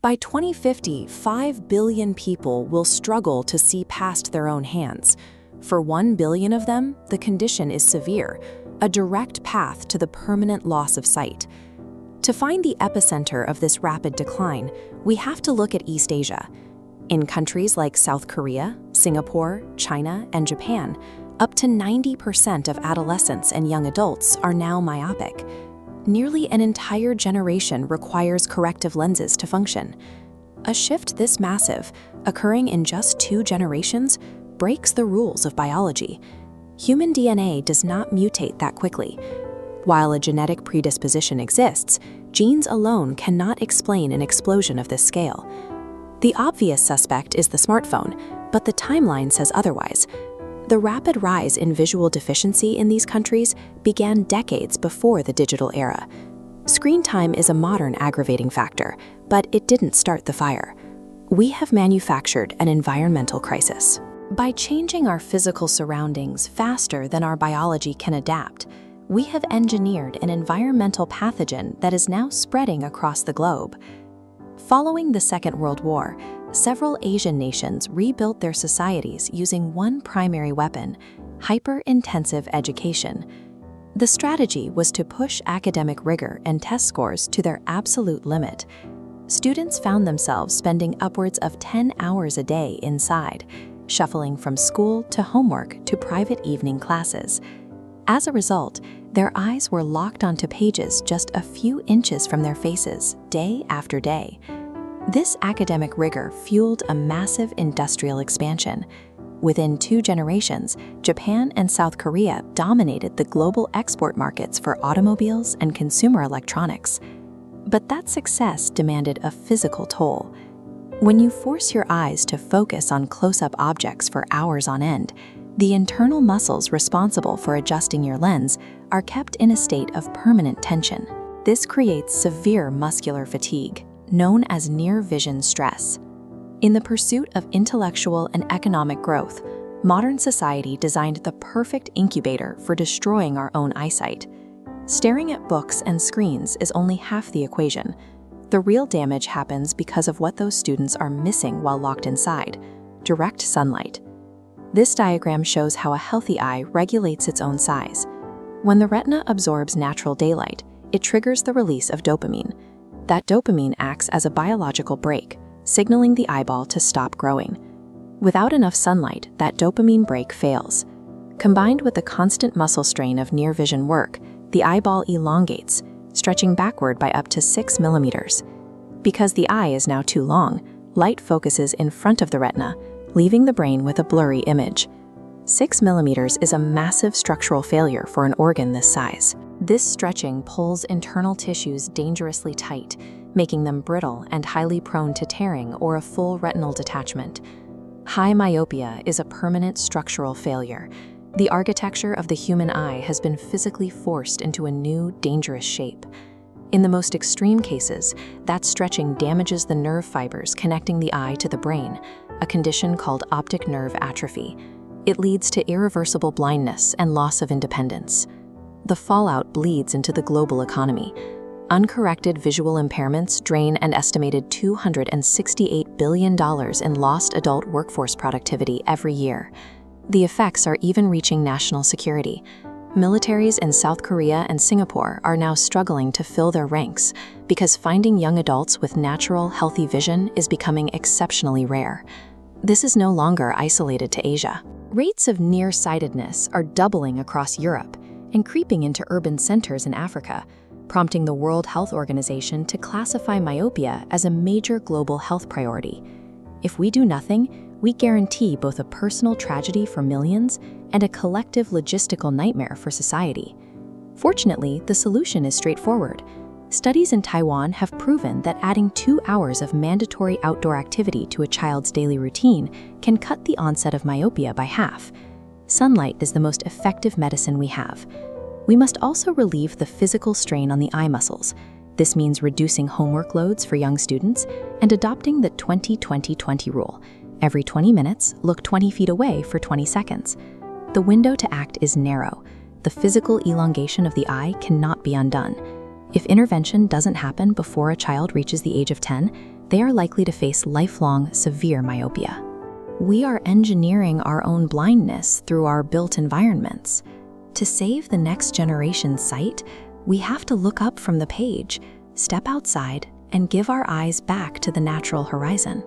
By 2050, 5 billion people will struggle to see past their own hands. For 1 billion of them, the condition is severe, a direct path to the permanent loss of sight. To find the epicenter of this rapid decline, we have to look at East Asia. In countries like South Korea, Singapore, China, and Japan, up to 90% of adolescents and young adults are now myopic. Nearly an entire generation requires corrective lenses to function. A shift this massive, occurring in just 2 generations, breaks the rules of biology. Human DNA does not mutate that quickly. While a genetic predisposition exists, genes alone cannot explain an explosion of this scale. The obvious suspect is the smartphone, but the timeline says otherwise. The rapid rise in visual deficiency in these countries began decades before the digital era. Screen time is a modern aggravating factor, but it didn't start the fire. We have manufactured an environmental crisis. By changing our physical surroundings faster than our biology can adapt, we have engineered an environmental pathogen that is now spreading across the globe. Following the Second World War, several Asian nations rebuilt their societies using one primary weapon: hyper-intensive education. The strategy was to push academic rigor and test scores to their absolute limit. Students found themselves spending upwards of 10 hours a day inside, shuffling from school to homework to private evening classes. As a result, their eyes were locked onto pages just a few inches from their faces, day after day. This academic rigor fueled a massive industrial expansion. Within 2 generations, Japan and South Korea dominated the global export markets for automobiles and consumer electronics. But that success demanded a physical toll. When you force your eyes to focus on close-up objects for hours on end, the internal muscles responsible for adjusting your lens are kept in a state of permanent tension. This creates severe muscular fatigue, known as near-vision stress. In the pursuit of intellectual and economic growth, modern society designed the perfect incubator for destroying our own eyesight. Staring at books and screens is only half the equation. The real damage happens because of what those students are missing while locked inside: direct sunlight. This diagram shows how a healthy eye regulates its own size. When the retina absorbs natural daylight, it triggers the release of dopamine. That dopamine acts as a biological brake, signaling the eyeball to stop growing. Without enough sunlight, that dopamine brake fails. Combined with the constant muscle strain of near-vision work, the eyeball elongates, stretching backward by up to 6 millimeters. Because the eye is now too long, light focuses in front of the retina, leaving the brain with a blurry image. 6 millimeters is a massive structural failure for an organ this size. This stretching pulls internal tissues dangerously tight, making them brittle and highly prone to tearing or a full retinal detachment. High myopia is a permanent structural failure. The architecture of the human eye has been physically forced into a new, dangerous shape. In the most extreme cases, that stretching damages the nerve fibers connecting the eye to the brain, a condition called optic nerve atrophy. It leads to irreversible blindness and loss of independence. The fallout bleeds into the global economy. Uncorrected visual impairments drain an estimated $268 billion in lost adult workforce productivity every year. The effects are even reaching national security. Militaries in South Korea and Singapore are now struggling to fill their ranks because finding young adults with natural, healthy vision is becoming exceptionally rare. This is no longer isolated to Asia. Rates of nearsightedness are doubling across Europe and creeping into urban centers in Africa, prompting the World Health Organization to classify myopia as a major global health priority. If we do nothing, we guarantee both a personal tragedy for millions and a collective logistical nightmare for society. Fortunately, the solution is straightforward. Studies in Taiwan have proven that adding 2 hours of mandatory outdoor activity to a child's daily routine can cut the onset of myopia by half. Sunlight is the most effective medicine we have. We must also relieve the physical strain on the eye muscles. This means reducing homework loads for young students and adopting the 20-20-20 rule. Every 20 minutes, look 20 feet away for 20 seconds. The window to act is narrow. The physical elongation of the eye cannot be undone. If intervention doesn't happen before a child reaches the age of 10, they are likely to face lifelong severe myopia. We are engineering our own blindness through our built environments. To save the next generation's sight, we have to look up from the page, step outside, and give our eyes back to the natural horizon.